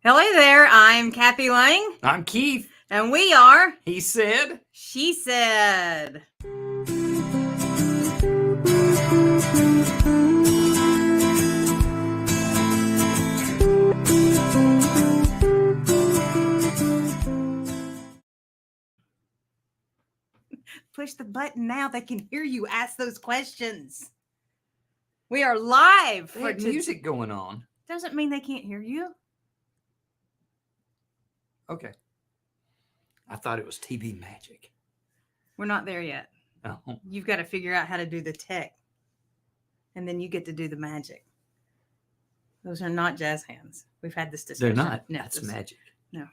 Hello there, I'm Kathy Lang. I'm Keith. And we are He Said. She Said. Push the button now. They can hear you ask those questions. We are live. They have music going on. Doesn't mean they can't hear you. Okay. I thought it was TV magic. We're not there yet. Oh. You've got to figure out how to do the tech. And then you get to do the magic. Those are not jazz hands. We've had this discussion. They're not. No, That's magic. No.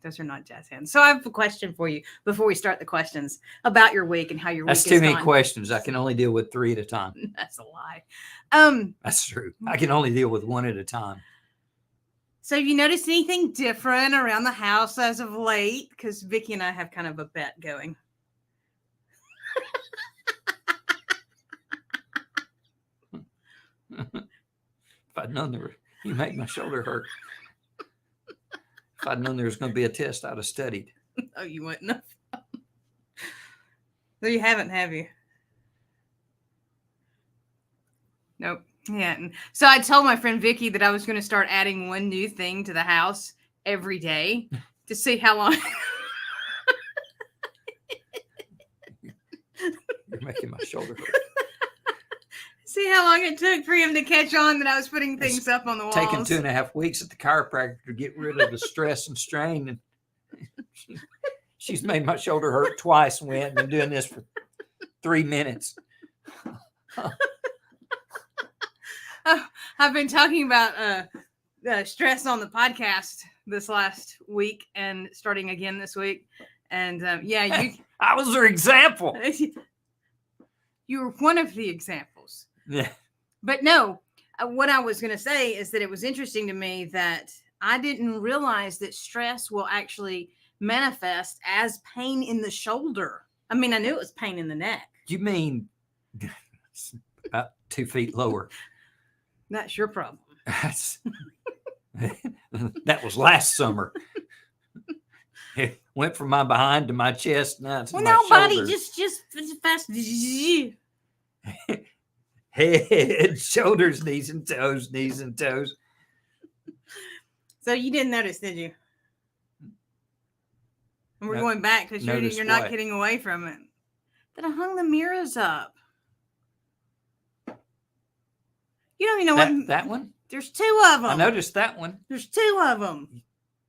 Those are not jazz hands. So I have a question for you before we start the questions about your week and how your That's week is too many gone. questions. I can only deal with 3 at a time. That's a lie. That's true. I can only deal with 1 at a time. So have you noticed anything different around the house as of late? Because Vicki and I have kind of a bet going. If I'd known you make my shoulder hurt. If I'd known there was going to be a test, I'd have studied. Oh, you wouldn't have. No, you haven't, have you? Nope. Yeah. So I told my friend Vicki that I was going to start adding one new thing to the house every day to see how long. You're making my shoulder hurt. See how long it took for him to catch on that I was putting things up on the walls. Taking 2.5 weeks at the chiropractor to get rid of the stress and strain. And she's made my shoulder hurt twice, and we hadn't been doing this for 3 minutes. I've been talking about stress on the podcast this last week and starting again this week. And I was her example. You were one of the examples. Yeah. But no, what I was going to say is that it was interesting to me that I didn't realize that stress will actually manifest as pain in the shoulder. I mean, I knew it was pain in the neck. You mean about 2 feet lower? That's your problem. That was last summer. It went from my behind to my chest. Now it's my nobody shoulder. just fast. Head, shoulders, knees and toes, knees and toes. So you didn't notice, did you? And we're going back because you're not getting away from it. That I hung the mirrors up. You don't even know that one? There's 2 of them. I noticed that one. There's 2 of them.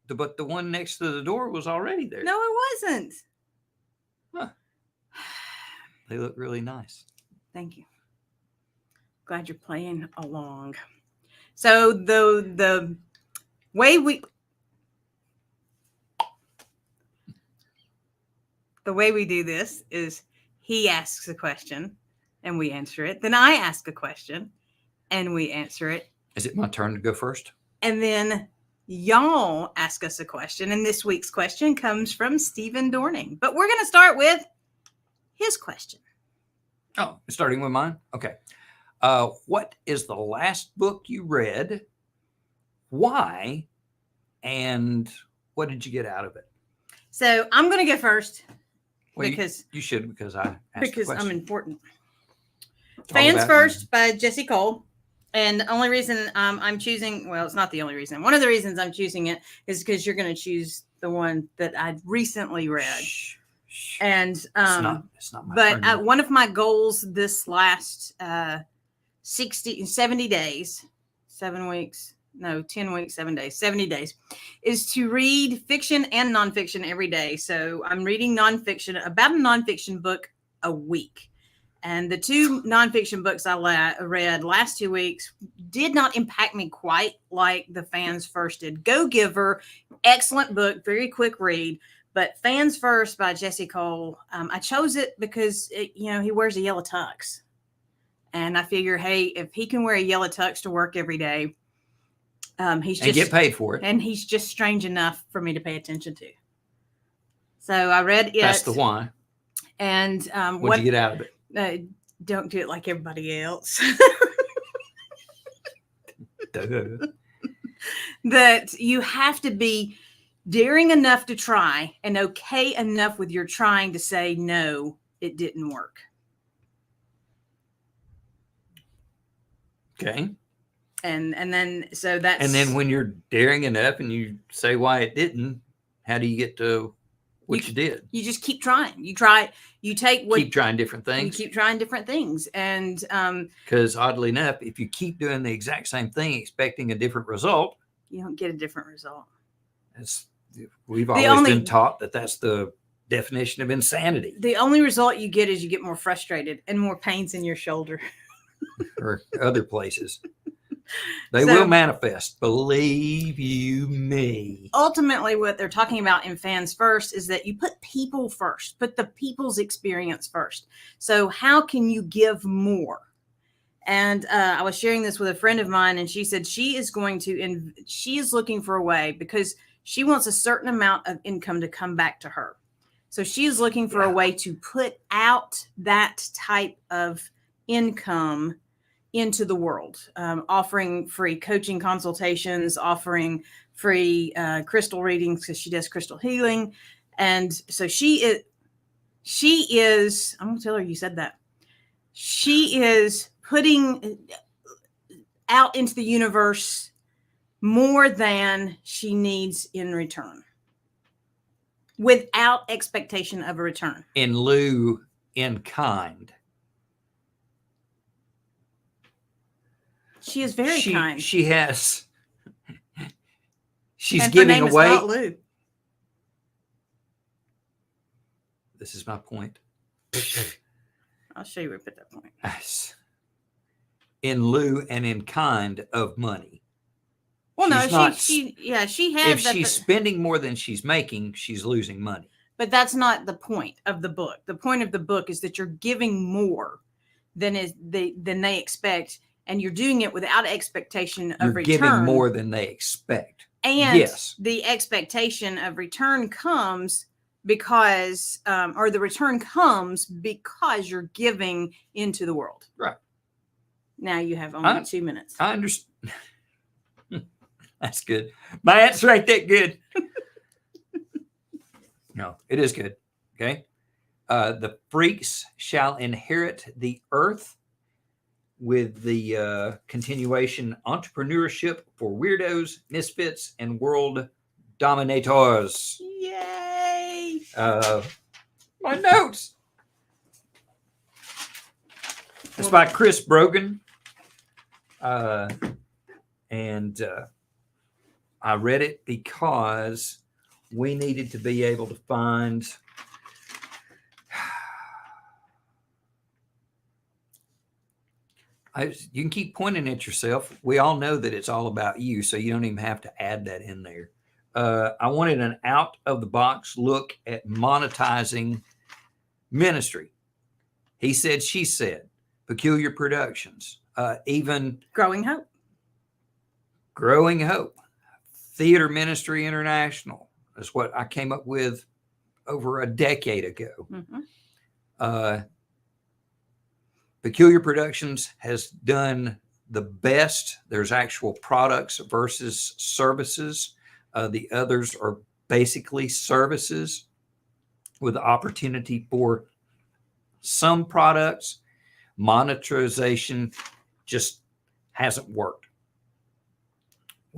But the one next to the door was already there. No, it wasn't. Huh. They look really nice. Thank you. Glad you're playing along. So the way we do this is he asks a question and we answer it. Then I ask a question and we answer it. Is it my turn to go first? And then y'all ask us a question. And this week's question comes from Steven Dorning. But we're going to start with his question. Oh, starting with mine? Okay. What is the last book you read? Why? And what did you get out of it? So I'm going to go first. Well, because you should, because I asked because the question. I'm important. Fans First by Jessie Cole. And the only reason I'm choosing, well, it's not the only reason. One of the reasons I'm choosing it is because you're going to choose the one that I recently read. And it's not my turn. One of my goals this last 70 days, 7 weeks, no, 10 weeks, 7 days, 70 days, is to read fiction and nonfiction every day. So I'm reading nonfiction, about a nonfiction book a week. And the 2 nonfiction books I read last 2 weeks did not impact me quite like the Fans First did. Go Giver, excellent book, very quick read. But Fans First by Jessie Cole, I chose it because he wears a yellow tux, and I figure, hey, if he can wear a yellow tux to work every day, he's just get paid for it, and he's just strange enough for me to pay attention to. So I read it. That's the one. And what'd you get out of it? Don't do it like everybody else. that you have to be daring enough to try and okay enough with your trying to say, no, it didn't work. Okay. And then, so that's. And then when you're daring enough and you say why it didn't, how do you get to what you did? You just keep trying. You try, you take what. Keep trying different things. You keep trying different things. And because oddly enough, if you keep doing the exact same thing, expecting a different result, you don't get a different result. We've always been taught that that's the definition of insanity. The only result you get is you get more frustrated and more pains in your shoulder. Or other places. They will manifest, believe you me. Ultimately, what they're talking about in Fans First is that you put people first, put the people's experience first. So how can you give more? And I was sharing this with a friend of mine, and she said she is looking for a way, because she wants a certain amount of income to come back to her. So she is looking for a way to put out that type of income into the world, offering free coaching consultations, offering free crystal readings, because she does crystal healing. And so she is, I'm going to tell her you said that. She is putting out into the universe more than she needs in return, without expectation of a return. In lieu, in kind. She is very kind. She has. She's and giving her name away. Is not Lou. This is my point. I'll show you where to put that point. In lieu and in kind of money. Well, no, she has. If she's spending more than she's making, she's losing money. But that's not the point of the book. The point of the book is that you're giving more than they expect, and you're doing it without expectation of return. You're giving more than they expect. And yes, the expectation of return comes because, or the return comes because you're giving into the world. Right. Now you have only 2 minutes. I understand. That's good. My answer ain't that good. No, it is good. Okay. The freaks shall inherit the earth, with the continuation, entrepreneurship for weirdos, misfits, and world dominators. Yay! My notes. It's by Chris Brogan. And I read it because we needed to be able to find you can keep pointing at yourself. We all know that it's all about you, so you don't even have to add that in there. I wanted an out-of-the-box look at monetizing ministry. He said, she said, Peculiar Productions, even Growing Hope. Growing Hope, Theater Ministry International is what I came up with over a decade ago. Mm-hmm. Peculiar Productions has done the best. There's actual products versus services. The others are basically services with the opportunity for some products. Monetization just hasn't worked.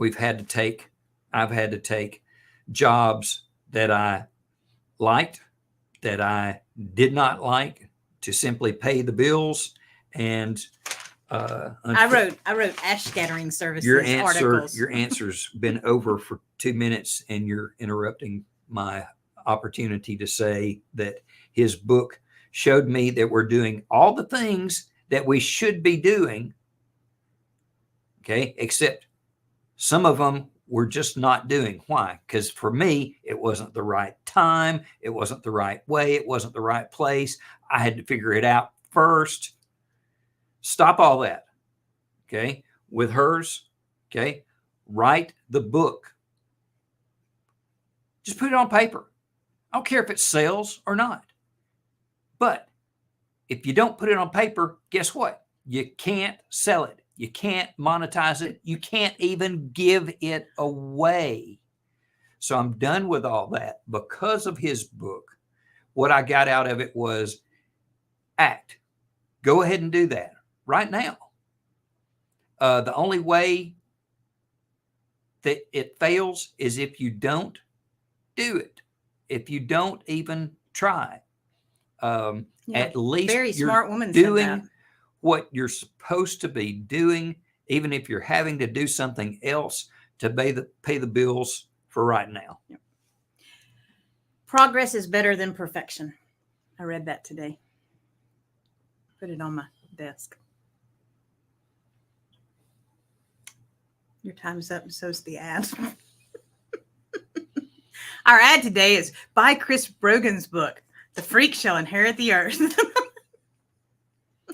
I've had to take jobs that I liked, that I did not like, to simply pay the bills. And I wrote ash scattering services articles. Your answer's been over for 2 minutes, and you're interrupting my opportunity to say that his book showed me that we're doing all the things that we should be doing. Okay, except some of them we're just not doing. Why? Because for me, it wasn't the right time. It wasn't the right way. It wasn't the right place. I had to figure it out first. Stop all that. Okay. With hers. Okay. Write the book. Just put it on paper. I don't care if it sells or not. But if you don't put it on paper, guess what? You can't sell it. You can't monetize it. You can't even give it away. So I'm done with all that because of his book. What I got out of it was act. Go ahead and do that right now. The only way that it fails is if you don't do it, if you don't even try. At least very you're smart woman said that. doing what you're supposed to be doing, even if you're having to do something else to pay the bills for right now. Yep. Progress is better than perfection. I read that today. Put it on my desk. Your time's up, and so's the ad. Our ad today is buy Chris Brogan's book, The Freak Shall Inherit the Earth.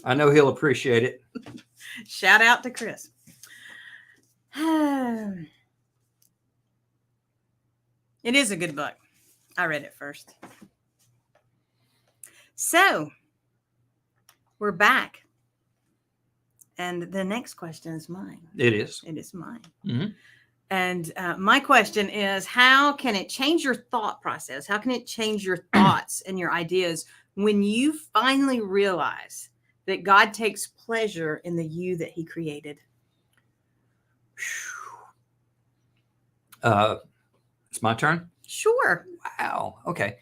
I know he'll appreciate it. Shout out to Chris. It is a good book. I read it first. So, we're back. And the next question is mine. It is. It is mine. Mm-hmm. And my question is, how can it change your thought process? How can it change your thoughts and your ideas when you finally realize that God takes pleasure in the you that he created? It's my turn? Sure. Wow. Okay.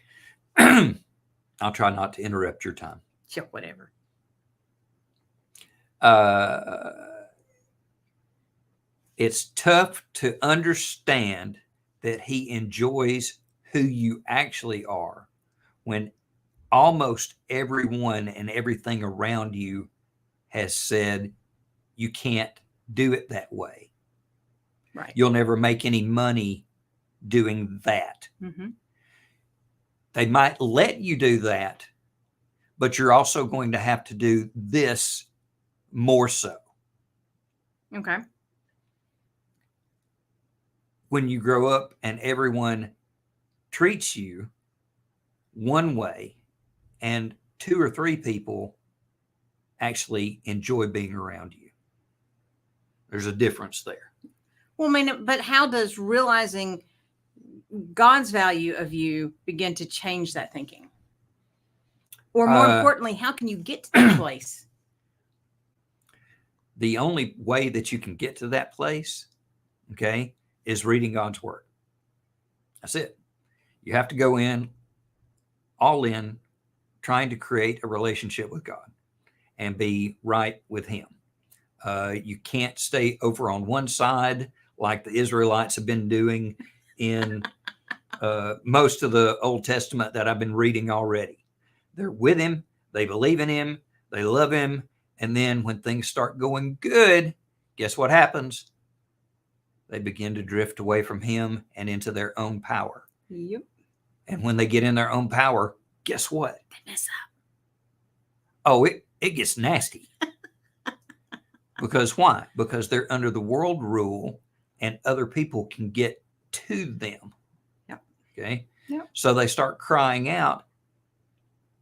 I'll try not to interrupt your time. Sure, whatever. It's tough to understand that he enjoys who you actually are when almost everyone and everything around you has said you can't do it that way. Right. You'll never make any money doing that. Mm-hmm. They might let you do that, but you're also going to have to do this more so. Okay. When you grow up and everyone treats you one way and 2 or 3 people actually enjoy being around you, there's a difference there. Well, I mean, but how does realizing God's value of you begin to change that thinking? Or more importantly, how can you get to that place? The only way that you can get to that place, okay, is reading God's word. That's it. You have to go in, all in, trying to create a relationship with God and be right with him. You can't stay over on one side like the Israelites have been doing in most of the Old Testament that I've been reading already. They're with him, they believe in him, they love him, and then when things start going good, guess what happens? They begin to drift away from him and into their own power. Yep. And when they get in their own power, guess what? They mess up. Oh, it gets nasty. Because why? Because they're under the world rule and other people can get to them. Yep. Okay. Yep. So they start crying out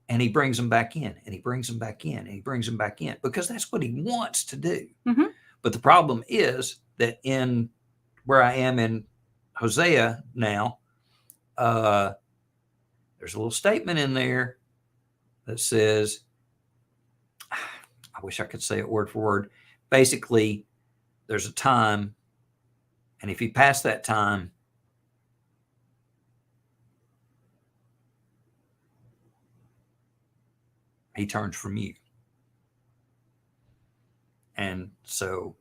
and he brings them back in and he brings them back in and he brings them back in because that's what he wants to do. Mm-hmm. But the problem is that in where I am in Hosea now, there's a little statement in there that says, I wish I could say it word for word. Basically, there's a time, and if you pass that time, he turns from you. And so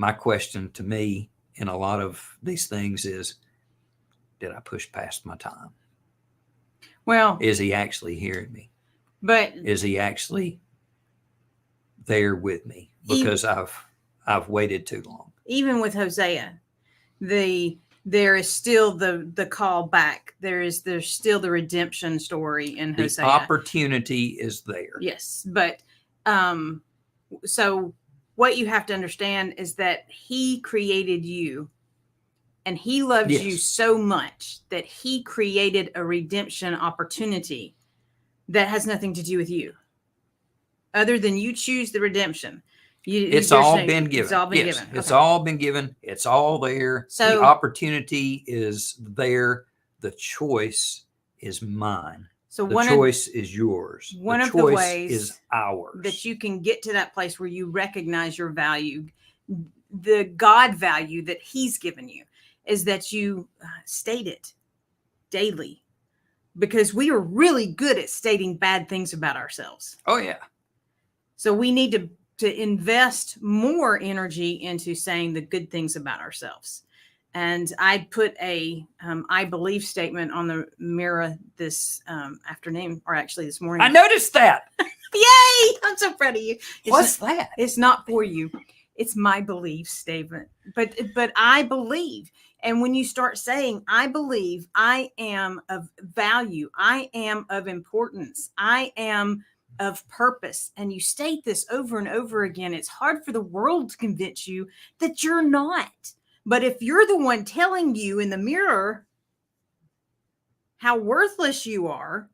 my question to me in a lot of these things is, did I push past my time? Well, Is he actually hearing me? but Is he actually there with me? Because I've waited too long. even with Hosea, there is still the call back. There's still the redemption story in Hosea. The opportunity is there. Yes, but so what you have to understand is that he created you and he loves you so much that he created a redemption opportunity that has nothing to do with you other than you choose the redemption. It's all been given. It's all been yes, given. It's Okay. all been given. It's all there. So- the opportunity is there. The choice is mine. So The one choice is yours. one the of the choice ways is ours. that you can get to that place where you recognize your value, the God value that He's given you, is that you state it daily, because we are really good at stating bad things about ourselves. Oh yeah. So we need to invest more energy into saying the good things about ourselves. And I put a I believe statement on the mirror this afternoon, or actually this morning. I noticed that. Yay! I'm so proud of you. What's that? It's not for you. It's my belief statement. But I believe. And when you start saying, I believe, I am of value, I am of importance, I am of purpose, and you state this over and over again, it's hard for the world to convince you that you're not. But if you're the one telling you in the mirror how worthless you are,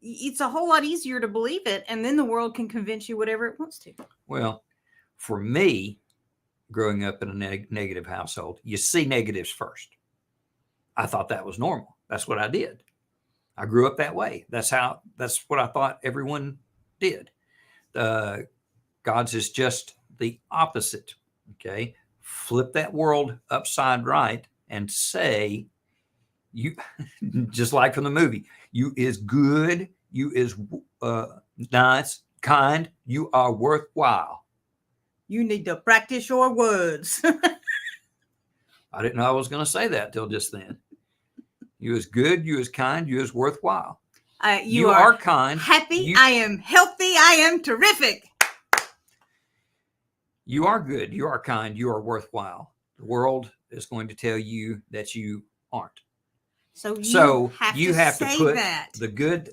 it's a whole lot easier to believe it. And then the world can convince you whatever it wants to. Well, for me, growing up in a negative household, you see negatives first. I thought that was normal. That's what I did. I grew up that way. That's what I thought everyone did. God's is just the opposite. Okay. Flip that world upside right and say, you, just like from the movie, you is good, you is nice, kind, you are worthwhile. You need to practice your words. I didn't know I was going to say that till just then. You is good, you is kind, you is worthwhile. You are kind. Happy, I am healthy, I am terrific. You are good, you are kind, you are worthwhile. The world is going to tell you that you aren't. So you have to put that. the good.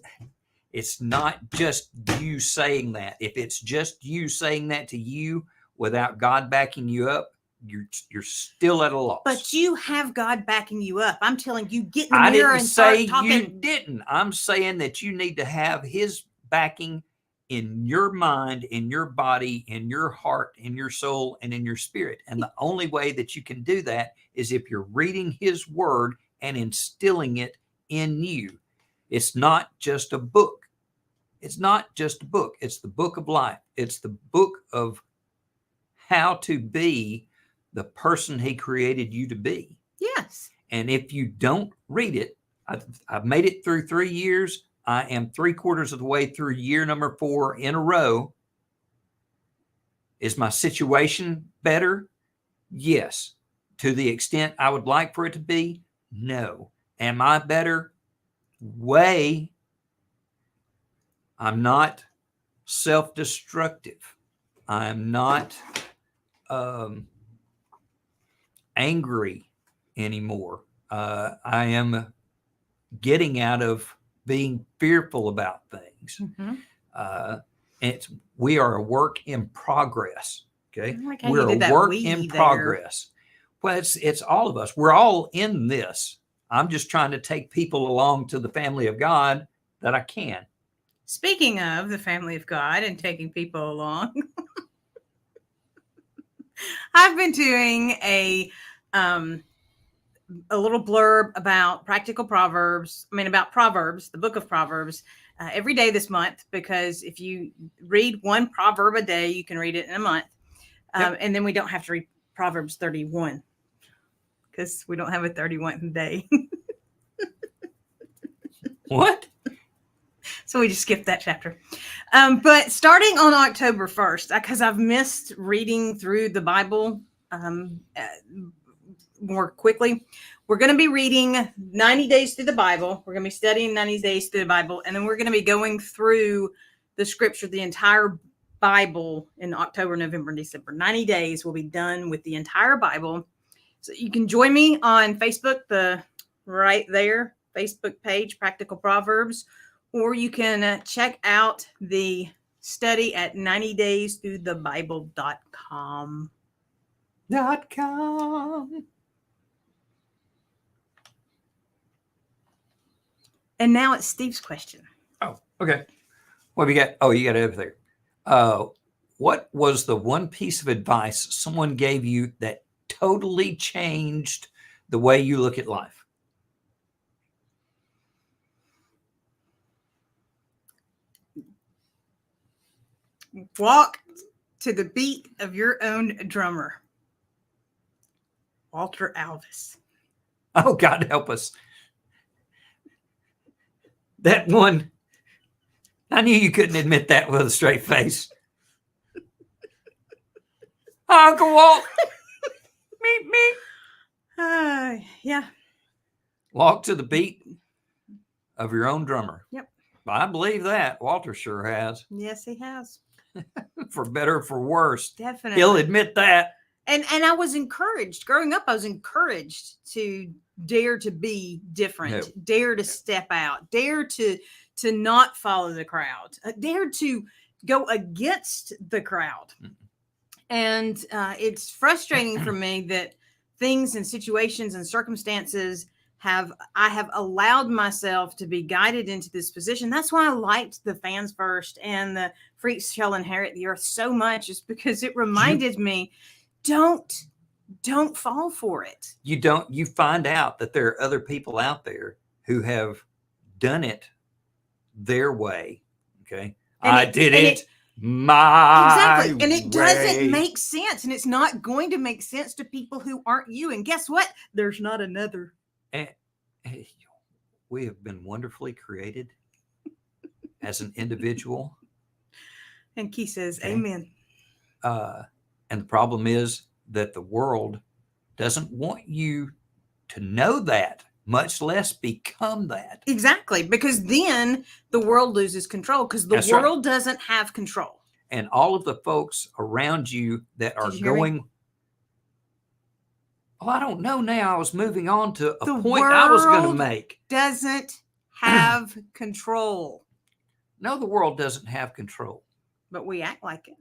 It's not just you saying that. If it's just you saying that to you without God backing you up, you're still at a loss. But you have God backing you up. I'm telling you, get in the mirror and start talking. You didn't. I'm saying that you need to have His backing in your mind, in your body, in your heart, in your soul, and in your spirit. And the only way that you can do that is if you're reading His word and instilling it in you. It's not just a book. It's not just a book. It's the book of life. It's the book of how to be the person He created you to be. Yes. And if you don't read it, I've made it through 3 years. I am 3/4 of the way through year number 4 in a row. Is my situation better? Yes. To the extent I would like for it to be? No. Am I better? Way. I'm not self-destructive. I'm not angry anymore. I am getting out of being fearful about things. And we are a work in progress. Okay. Like how We're you did a that work wee in there. progress. Well, it's all of us. We're all in this. I'm just trying to take people along to the family of God that I can. Speaking of the family of God and taking people along, I've been doing a little blurb about practical Proverbs. About Proverbs, the book of Proverbs, every day this month, because if you read one proverb a day, you can read it in a month. Yep. And then we don't have to read Proverbs 31 because we don't have a 31st day. What? So we just skipped that chapter. But starting on October 1st, because I've missed reading through the Bible more quickly, we're going to be reading 90 days through the Bible. We're going to be studying 90 days through the Bible. And then we're going to be going through the scripture, the entire Bible, in October, November, and December. 90 days we'll be done with the entire Bible. So you can join me on Facebook, the right there, Facebook page, Practical Proverbs, or you can check out the study at 90daysthroughthebible.com. And now it's Steve's question. Oh, okay. What have you got? Oh, you got it over there. what was the one piece of advice someone gave you that totally changed the way you look at life? Walk to the beat of your own drummer. Walter Alvis. Oh, God help us. That one, I knew you couldn't admit that with a straight face. Uncle Walt, meet me. Yeah. Walk to the beat of your own drummer. Yep. I believe that. Walter sure has. Yes, he has. For better or for worse. Definitely. He'll admit that. And I was encouraged. Growing up, I was encouraged to dare to be different, dare to step out, dare to not follow the crowd, dare to go against the crowd. And it's frustrating for me that things and situations and circumstances I have allowed myself to be guided into this position. That's why I liked the Fans First and the Freaks Shall Inherit the Earth so much, is because it reminded me, don't fall for it. You find out that there are other people out there who have done it their way. Okay. I did it my exactly. And it way. doesn't make sense. And it's not going to make sense to people who aren't you. And guess what? There's not another. And we have been wonderfully created as an individual. And Keith says, okay. Amen. And the problem is that the world doesn't want you to know that, much less become that. Exactly. Because then the world loses control, because the world doesn't have control. And all of the folks around you that are going, well, I don't know now. I was moving on to a point I was going to make. Doesn't have control. No, the world doesn't have control. But we act like it.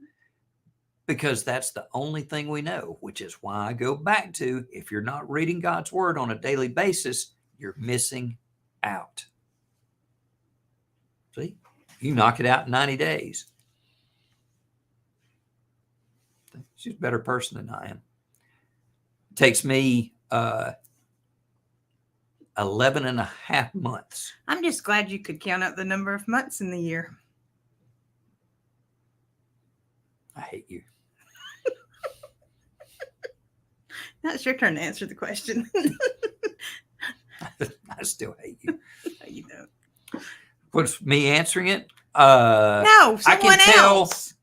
Because that's the only thing we know, which is why I go back to, if you're not reading God's word on a daily basis, you're missing out. See, you knock it out in 90 days. She's a better person than I am. It takes me 11 and a half months. I'm just glad you could count out the number of months in the year. I hate you. Now it's your turn to answer the question. I still hate you. No, you don't. What's me answering it? No, someone I can tell. else.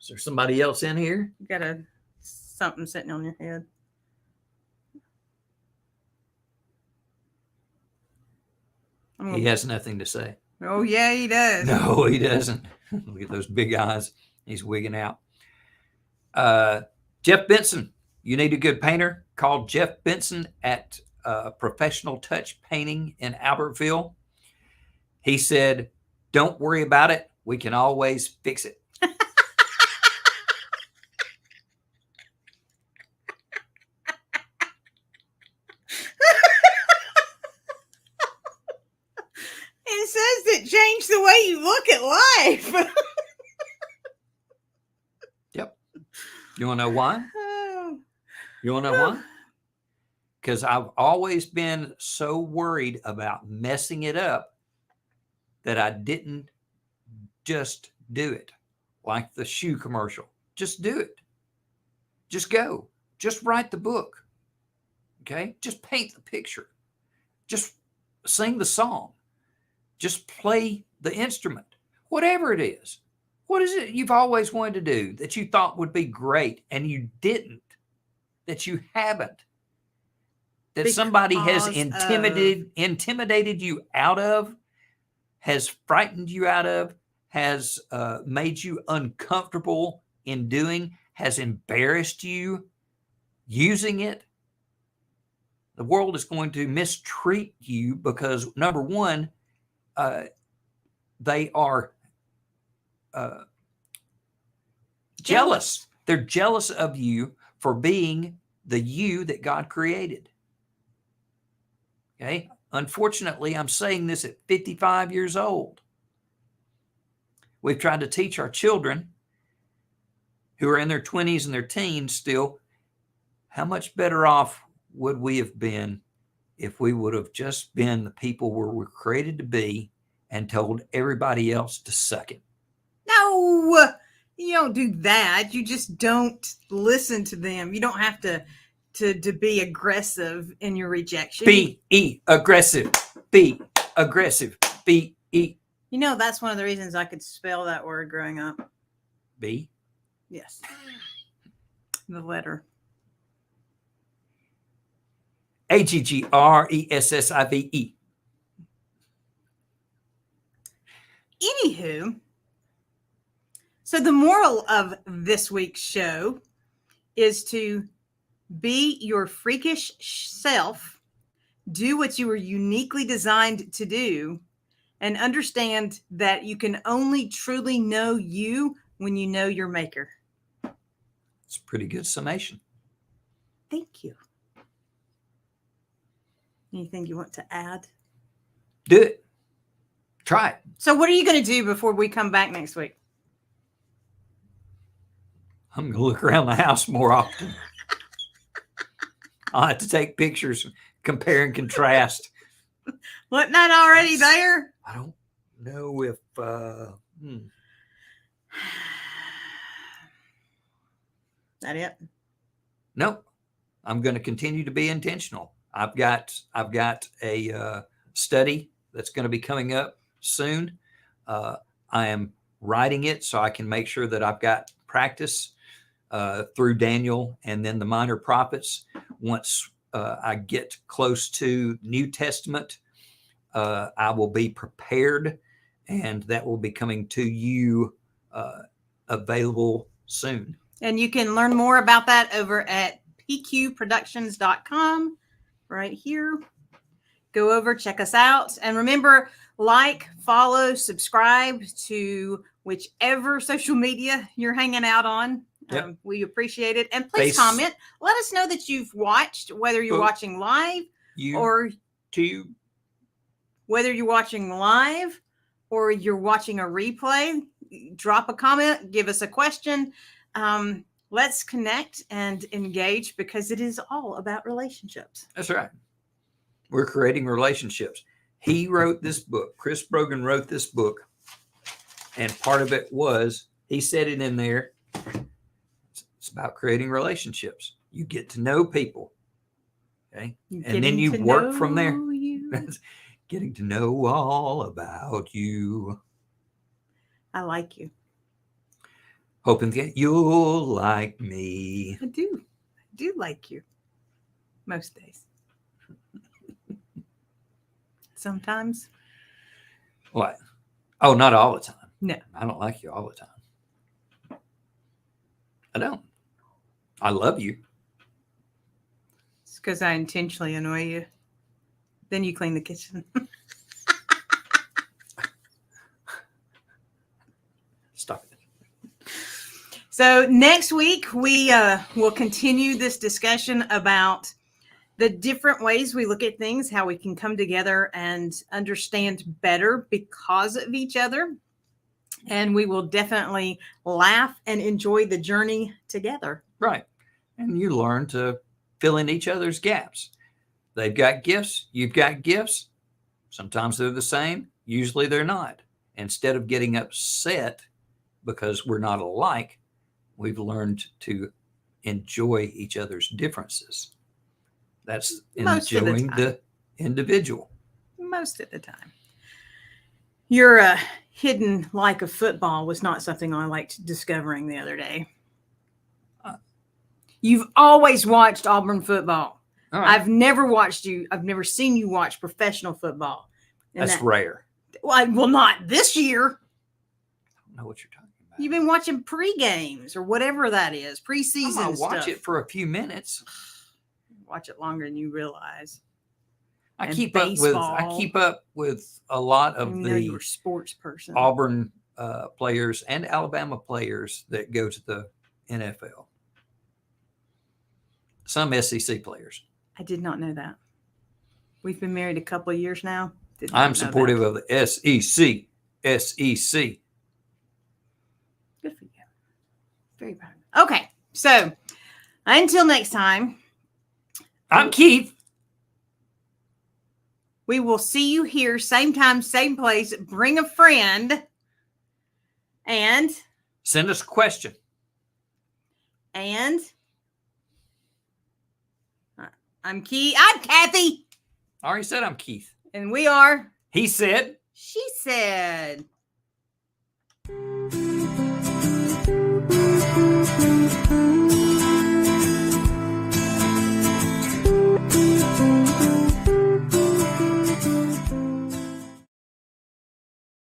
Is there somebody else in here? You got something sitting on your head. He has nothing to say. Oh, yeah, he does. No, he doesn't. Look at those big eyes. He's wigging out. Jeff Benson, you need a good painter? Call Jeff Benson at Professional Touch Painting in Albertville. He said, don't worry about it. We can always fix it. It says it changed the way you look at life. Yep. You want to know why? You want to know why? Because I've always been so worried about messing it up that I didn't just do it. Like the shoe commercial. Just do it. Just go. Just write the book. Okay? Just paint the picture. Just sing the song. Just play the instrument. Whatever it is. What is it you've always wanted to do that you thought would be great and you didn't? That you haven't? That somebody has intimidated you out of, has frightened you out of, has made you uncomfortable in doing, has embarrassed you using it? The world is going to mistreat you because, number one, they are jealous. They're jealous of you for being the you that God created. Okay. Unfortunately, I'm saying this at 55 years old. We've tried to teach our children who are in their 20s and their teens still, how much better off would we have been if we would have just been the people we were created to be and told everybody else to suck it? No, you don't do that. You just don't listen to them. You don't have to be aggressive in your rejection. Be aggressive. Be aggressive. Be. You know, that's one of the reasons I could spell that word growing up. Be? Yes. The letter. Aggressive. Anywho, so the moral of this week's show is to be your freakish self, do what you were uniquely designed to do, and understand that you can only truly know you when you know your maker. It's a pretty good summation. Thank you. Anything you want to add? Do it. Try it. So what are you going to do before we come back next week? I'm going to look around the house more often. I'll have to take pictures, compare and contrast. Wasn't that already there? I don't know if... That it? Nope. I'm going to continue to be intentional. I've got a study that's going to be coming up soon. I am writing it so I can make sure that I've got practice through Daniel and then the minor prophets. Once I get close to New Testament, I will be prepared, and that will be coming to you available soon. And you can learn more about that over at pqproductions.com right here. Go over, check us out. And remember, like, follow, subscribe to whichever social media you're hanging out on. Yep. We appreciate it. And please comment. Let us know that you've watched, whether you're watching live or whether you're watching live or you're watching a replay. Drop a comment, give us a question. Let's connect and engage, because it is all about relationships. That's right. We're creating relationships. He wrote this book. Chris Brogan wrote this book. And part of it was, he said it in there, it's about creating relationships. You get to know people. Okay. And then you work from there. Getting to know all about you. I like you. Hoping that you'll like me. I do like you. Most days. Sometimes. What? Oh, not all the time. No. I don't like you all the time. I don't. I love you. It's because I intentionally annoy you. Then you clean the kitchen. Stop it. So next week, we will continue this discussion about the different ways we look at things, how we can come together and understand better because of each other. And we will definitely laugh and enjoy the journey together. Right. And you learn to fill in each other's gaps. They've got gifts. You've got gifts. Sometimes they're the same. Usually they're not. Instead of getting upset because we're not alike, we've learned to enjoy each other's differences. That's enjoying the individual. Most of the time. Your hidden like of football was not something I liked discovering the other day. You've always watched Auburn football. Right. I've never seen you watch professional football. That's rare. Well, not this year. I don't know what you're talking about. You've been watching pre-games or whatever that is, preseason I'll stuff. watch it for a few minutes. Watch it longer than you realize. I keep up with a lot of you're a sports person. Auburn players and Alabama players that go to the NFL. Some SEC players. I did not know that. We've been married a couple of years now. I'm supportive of the SEC. SEC. Good for you. Very proud. Okay. So until next time, I'm Keith. we will see you here, same time, same place. Bring a friend. And Send us a question. I'm Keith. I'm Kathy. I already said I'm Keith. And we are He said. She Said.